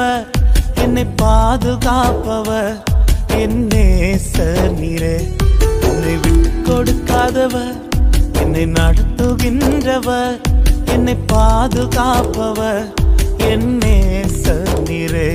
துகின்றவர், என்னை பாதுகாப்பவர், என் நேசர் நீரே. என்னை விட்டு கொடுக்காதவர், என்னை நடத்துகின்றவர், என்னை பாதுகாப்பவர், என் நேசர் நீரே.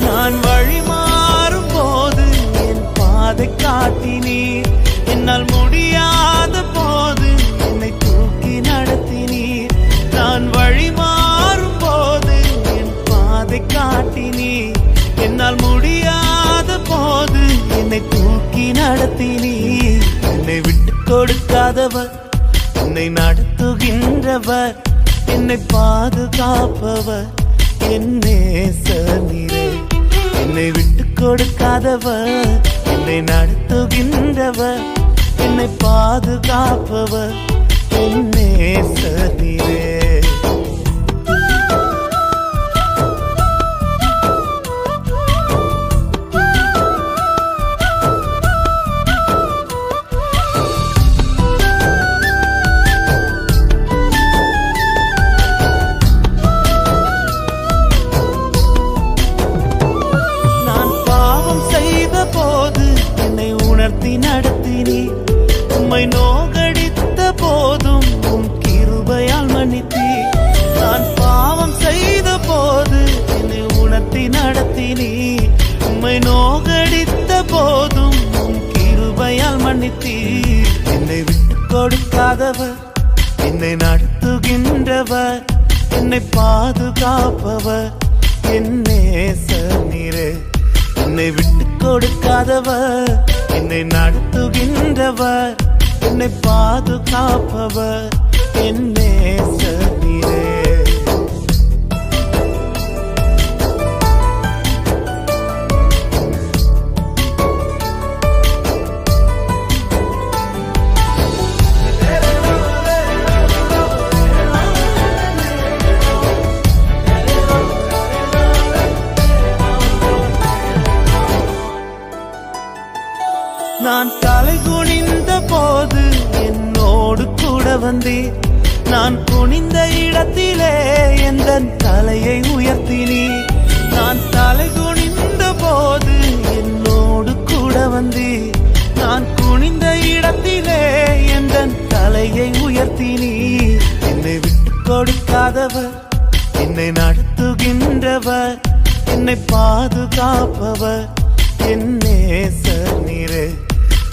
நான் வழி மாறும் போது என் பாதை காட்டினீர், என்னால் முடியாத போது என்னை தூக்கி நடத்தினீர். நான் வழி மாறும் போது என் பாதை காட்டினீர், என்னால் முடியாத போது என்னை தூக்கி நடத்தினீர். என்னை விட்டு கொடுக்காதவர், என்னை நடத்துகின்றவர், என்னை பாதுகாப்பவர், என் நேசர் நீரே. என்னை விட்டு கொடுக்காதவர், என்னை நடத்துகின்றவர், என்னை பாதுகாப்பவர், என் நேசர் நீரே. நடத்தினீர், உம்மை நோகடித்த போதும் உம் கிருபையால் மன்னித்தீர். நான் பாவம் செய்த போது என்னை உணர்த்தி நடத்தினீர், உம்மை நோகடித்த போதும் உம் கிருபையால் மன்னித்தீர். என்னை விட்டு கொடுக்காதவர், என்னை நடத்துகின்றவர், என்னை பாதுகாப்பவர், என் நேசர் நீரே. என்னை விட்டு கொடுக்காதவர், என்னை நடத்துகின்றவர், என்னை பாதுகாப்பவர், என் நேசர் நீரே. நான் தலை குனிந்த போது என்னோடு கூட வந்தீர், நான் குனிந்த இடத்திலே எந்த தலையை உயர்த்தினீர். நான் தலை குனிந்த போது என்னோடு கூட வந்தீர், நான் குனிந்த இடத்திலே எந்த தலையை உயர்த்தினீர். என்னை விட்டு கொடுக்காதவர், என்னை நடத்துகின்றவர், என்னை பாதுகாப்பவர், என் நேசர் நீரே.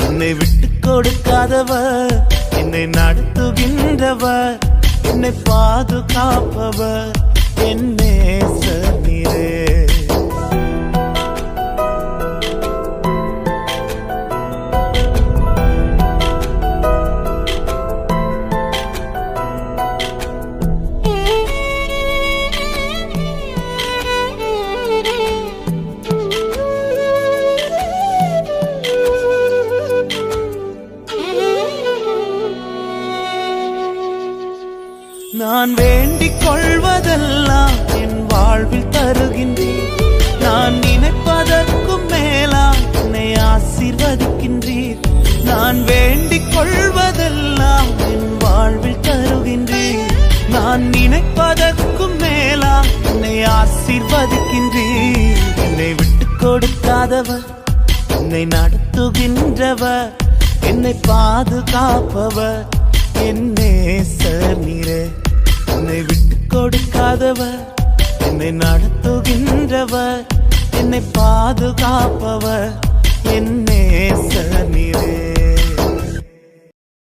என்னை விட்டு கொடுக்காதவர், என்னை நடத்துகின்றவர், என்னை பாதுகாப்பவர், என் நேசர் நீரே. நான் வேண்டிக் கொள்வதெல்லாம் என் வாழ்வில் தருகின்றீர், நான் நினைப்பதற்கும் மேலாம் என்னை ஆசீர்வதிக்கின்றீர். நான் வேண்டிக் கொள்வதெல்லாம் என் வாழ்வில் தருகின்றீர், நான் நினைப்பதற்கும் மேலாம் என்னை ஆசீர்வதிக்கின்றீர். என்னை விட்டு கொடுக்காதவர், என்னை நடத்துகின்றவர், என்னை பாதுகாப்பவர், என் நேசர் நீரே. என்னை விட்டு கொடுக்காதவர், என்னை நடத்துகின்றவர், என்னை பாதுகாப்பவர், என் நேசர் நீரே.